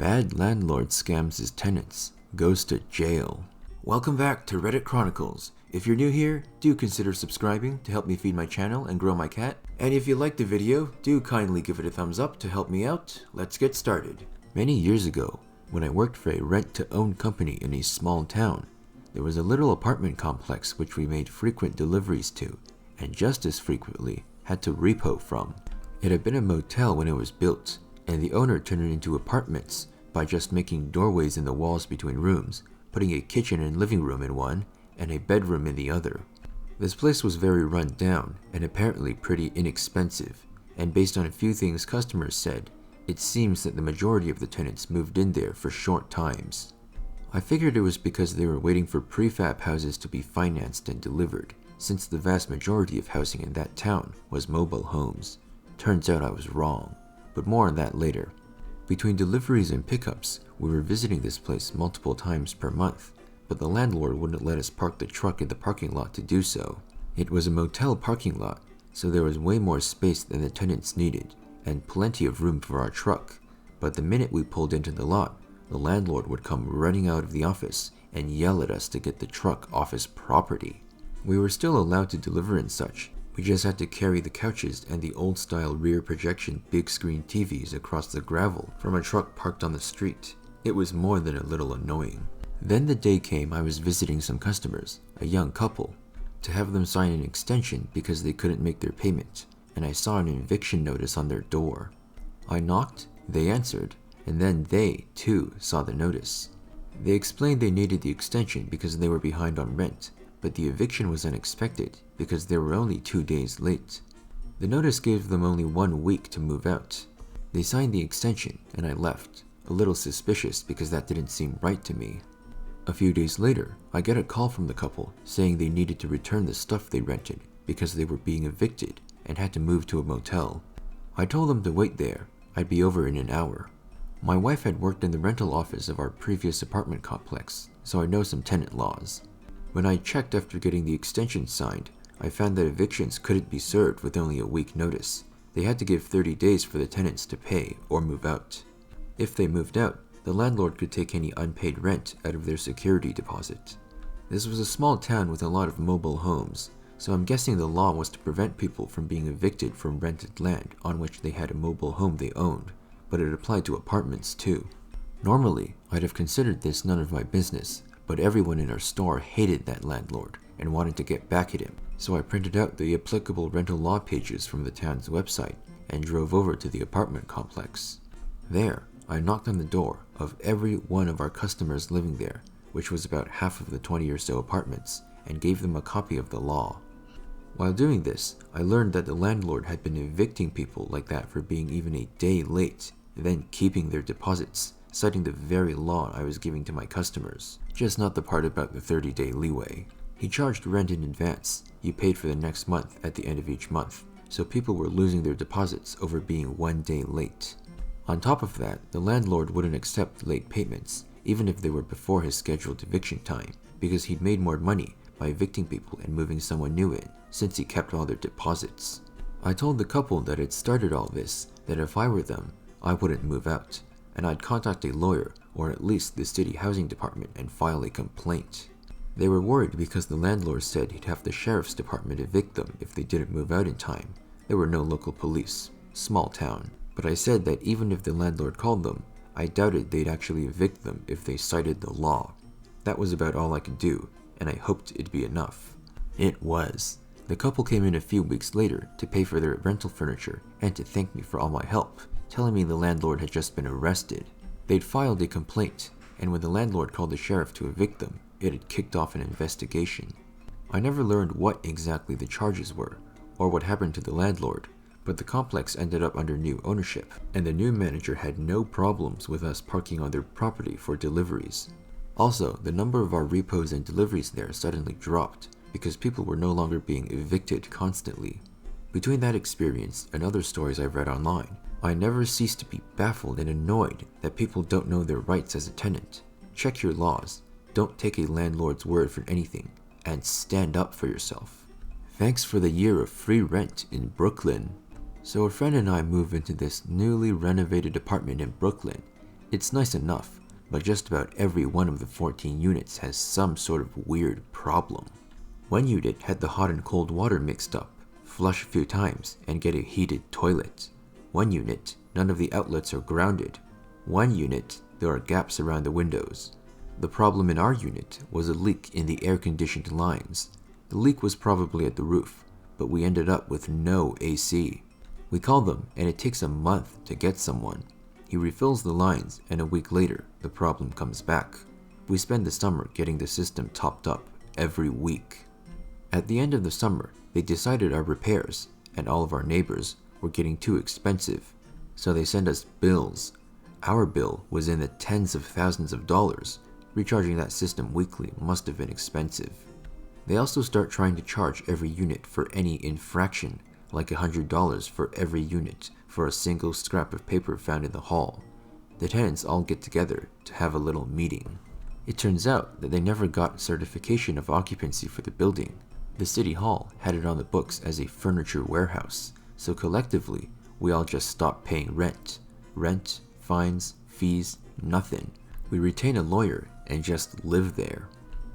Bad landlord scams his tenants, goes to jail. Welcome back to Reddit Chronicles. If you're new here, do consider subscribing to help me feed my channel and grow my cat. And if you liked the video, do kindly give it a thumbs up to help me out. Let's get started. Many years ago, when I worked for a rent-to-own company in a small town, there was a little apartment complex which we made frequent deliveries to, and just as frequently had to repo from. It had been a motel when it was built, and the owner turned it into apartments by just making doorways in the walls between rooms, putting a kitchen and living room in one, and a bedroom in the other. This place was very run down, and apparently pretty inexpensive, and based on a few things customers said, it seems that the majority of the tenants moved in there for short times. I figured it was because they were waiting for prefab houses to be financed and delivered, since the vast majority of housing in that town was mobile homes. Turns out I was wrong, but more on that later. Between deliveries and pickups, we were visiting this place multiple times per month, but the landlord wouldn't let us park the truck in the parking lot to do so. It was a motel parking lot, so there was way more space than the tenants needed, and plenty of room for our truck, but the minute we pulled into the lot, the landlord would come running out of the office and yell at us to get the truck off his property. We were still allowed to deliver and such. We just had to carry the couches and the old-style rear projection big-screen TVs across the gravel from a truck parked on the street. It was more than a little annoying. Then the day came I was visiting some customers, a young couple, to have them sign an extension because they couldn't make their payment, and I saw an eviction notice on their door. I knocked, they answered, and then they, too, saw the notice. They explained they needed the extension because they were behind on rent, but the eviction was unexpected because they were only 2 days late. The notice gave them only 1 week to move out. They signed the extension and I left, a little suspicious because that didn't seem right to me. A few days later, I get a call from the couple saying they needed to return the stuff they rented because they were being evicted and had to move to a motel. I told them to wait there, I'd be over in an hour. My wife had worked in the rental office of our previous apartment complex, so I know some tenant laws. When I checked after getting the extension signed, I found that evictions couldn't be served with only a week notice. They had to give 30 days for the tenants to pay or move out. If they moved out, the landlord could take any unpaid rent out of their security deposit. This was a small town with a lot of mobile homes, so I'm guessing the law was to prevent people from being evicted from rented land on which they had a mobile home they owned, but it applied to apartments too. Normally, I'd have considered this none of my business, but everyone in our store hated that landlord and wanted to get back at him, so I printed out the applicable rental law pages from the town's website and drove over to the apartment complex. There, I knocked on the door of every one of our customers living there, which was about half of the 20 or so apartments, and gave them a copy of the law. While doing this, I learned that the landlord had been evicting people like that for being even a day late, then keeping their deposits, citing the very law I was giving to my customers, just not the part about the 30-day leeway. He charged rent in advance. You paid for the next month at the end of each month, so people were losing their deposits over being 1 day late. On top of that, the landlord wouldn't accept late payments, even if they were before his scheduled eviction time, because he'd made more money by evicting people and moving someone new in, since he kept all their deposits. I told the couple that had started all this, that if I were them, I wouldn't move out, and I'd contact a lawyer or at least the city housing department and file a complaint. They were worried because the landlord said he'd have the sheriff's department evict them if they didn't move out in time. There were no local police, small town, but I said that even if the landlord called them, I doubted they'd actually evict them if they cited the law. That was about all I could do, and I hoped it'd be enough. It was. The couple came in a few weeks later to pay for their rental furniture and to thank me for all my help, telling me the landlord had just been arrested. They'd filed a complaint, and when the landlord called the sheriff to evict them, it had kicked off an investigation. I never learned what exactly the charges were, or what happened to the landlord, but the complex ended up under new ownership, and the new manager had no problems with us parking on their property for deliveries. Also, the number of our repos and deliveries there suddenly dropped, because people were no longer being evicted constantly. Between that experience and other stories I've read online, I never cease to be baffled and annoyed that people don't know their rights as a tenant. Check your laws, don't take a landlord's word for anything, and stand up for yourself. Thanks for the year of free rent in Brooklyn. So a friend and I moved into this newly renovated apartment in Brooklyn It's nice enough, but just about every one of the 14 units has some sort of weird problem. One unit had the hot and cold water mixed up, flush a few times, and get a heated toilet. One unit, none of the outlets are grounded. One unit, there are gaps around the windows. The problem in our unit was a leak in the air-conditioned lines. The leak was probably at the roof, but we ended up with no AC. We call them, and it takes a month to get someone. He refills the lines, and a week later, the problem comes back. We spend the summer getting the system topped up every week. At the end of the summer, they decided our repairs, and all of our neighbors, were getting too expensive, so they send us bills. Our bill was in the tens of thousands of dollars. Recharging that system weekly must have been expensive. They also start trying to charge every unit for any infraction, like $100 for every unit for a single scrap of paper found in the hall. The tenants all get together to have a little meeting. It turns out that they never got certification of occupancy for the building. The city hall had it on the books as a furniture warehouse, so collectively, we all just stopped paying rent. Rent, fines, fees, nothing. We retain a lawyer and just live there.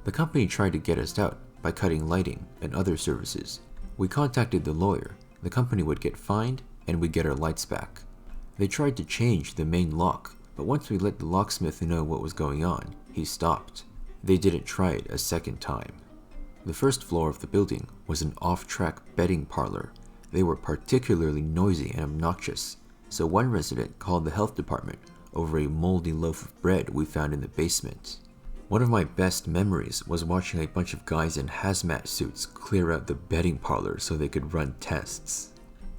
The company tried to get us out by cutting lighting and other services. We contacted the lawyer, the company would get fined, and we'd get our lights back. They tried to change the main lock, but once we let the locksmith know what was going on, he stopped. They didn't try it a second time. The first floor of the building was an off-track betting parlor. They were particularly noisy and obnoxious, so one resident called the health department over a moldy loaf of bread we found in the basement. One of my best memories was watching a bunch of guys in hazmat suits clear out the betting parlor so they could run tests.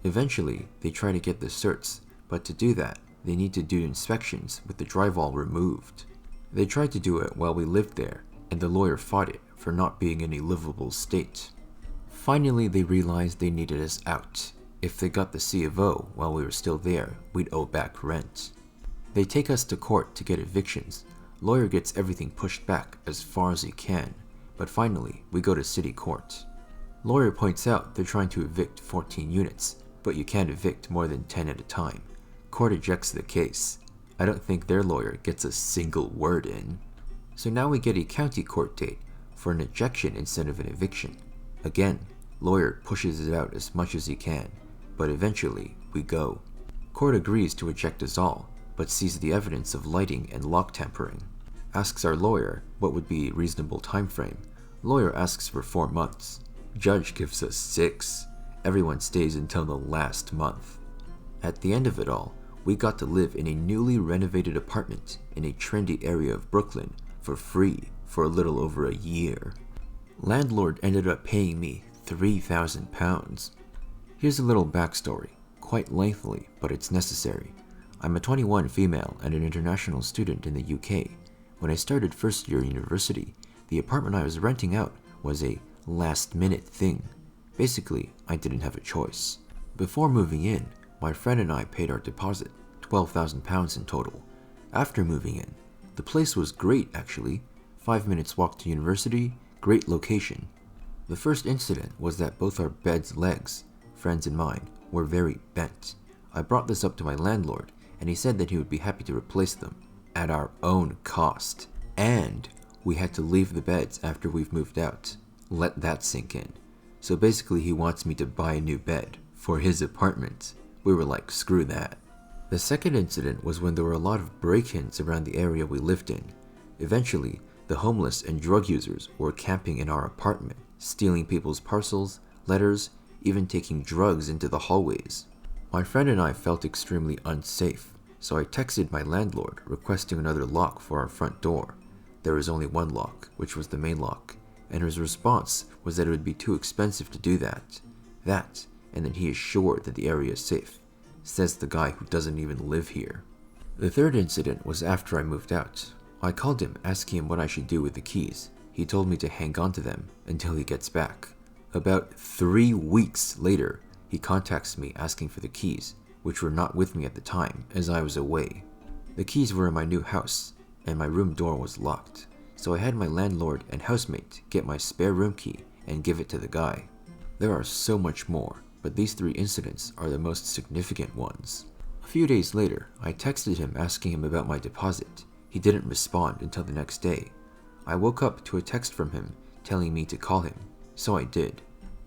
Eventually, they try to get the certs, but to do that, they need to do inspections with the drywall removed. They tried to do it while we lived there, and the lawyer fought it for not being in a livable state. Finally, they realized they needed us out. If they got the C of O while we were still there, we'd owe back rent. They take us to court to get evictions. Lawyer gets everything pushed back as far as he can, but finally, we go to city court. Lawyer points out they're trying to evict 14 units, but you can't evict more than 10 at a time. Court ejects the case. I don't think their lawyer gets a single word in. So now we get a county court date for an ejection instead of an eviction. Again, lawyer pushes it out as much as he can, but eventually we go. Court agrees to eject us all, but sees the evidence of lighting and lock tampering. Asks our lawyer what would be a reasonable time frame. Lawyer asks for 4 months. Judge gives us 6. Everyone stays until the last month. At the end of it all, we got to live in a newly renovated apartment in a trendy area of Brooklyn for free for a little over a year. Landlord ended up paying me £3,000. Here's a little backstory, quite lengthy, but it's necessary. I'm a 21 female and an international student in the UK. When I started first year university, the apartment I was renting out was a last-minute thing. Basically, I didn't have a choice. Before moving in, my friend and I paid our deposit, £12,000 in total. After moving in, the place was great actually. 5 minutes walk to university, great location. The first incident was that both our bed's legs, friends and mine, were very bent. I brought this up to my landlord, and he said that he would be happy to replace them at our own cost. And we had to leave the beds after we've moved out. Let that sink in. So basically he wants me to buy a new bed for his apartment. We were like, screw that. The second incident was when there were a lot of break-ins around the area we lived in. Eventually, the homeless and drug users were camping in our apartment, stealing people's parcels, letters, even taking drugs into the hallways. My friend and I felt extremely unsafe, so I texted my landlord requesting another lock for our front door. There was only one lock, which was the main lock, and his response was that it would be too expensive to do that. And that he is sure that the area is safe, says the guy who doesn't even live here. The third incident was after I moved out. I called him asking him what I should do with the keys. He told me to hang on to them until he gets back. About 3 weeks later, he contacts me asking for the keys, which were not with me at the time as I was away. The keys were in my new house, and my room door was locked, so I had my landlord and housemate get my spare room key and give it to the guy. There are so much more, but these 3 incidents are the most significant ones. A few days later, I texted him asking him about my deposit. He didn't respond until the next day. I woke up to a text from him telling me to call him, so I did.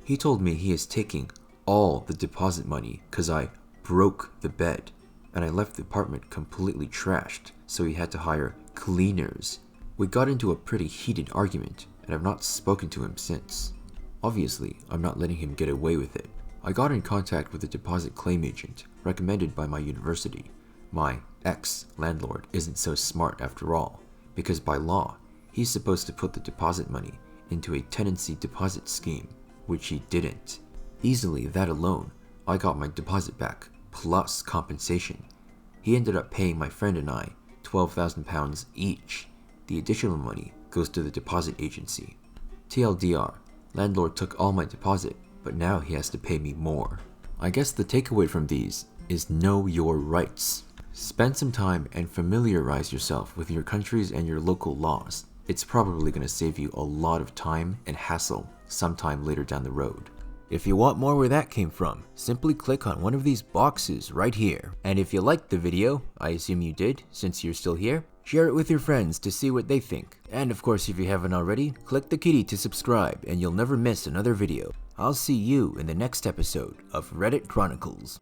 He told me he is taking all the deposit money because I broke the bed, and I left the apartment completely trashed, so he had to hire cleaners. We got into a pretty heated argument, and I've not spoken to him since. Obviously, I'm not letting him get away with it. I got in contact with a deposit claim agent recommended by my university. My ex-landlord isn't so smart after all, because by law, he's supposed to put the deposit money into a tenancy deposit scheme, which he didn't. Easily that alone, I got my deposit back, plus compensation. He ended up paying my friend and I £12,000 each. The additional money goes to the deposit agency. TLDR, landlord took all my deposit, but now he has to pay me more. I guess the takeaway from these is know your rights. Spend some time and familiarize yourself with your country's and your local laws. It's probably going to save you a lot of time and hassle sometime later down the road. If you want more where that came from, simply click on one of these boxes right here. And if you liked the video, I assume you did since you're still here, share it with your friends to see what they think. And of course, if you haven't already, click the kitty to subscribe and you'll never miss another video. I'll see you in the next episode of Reddit Chronicles.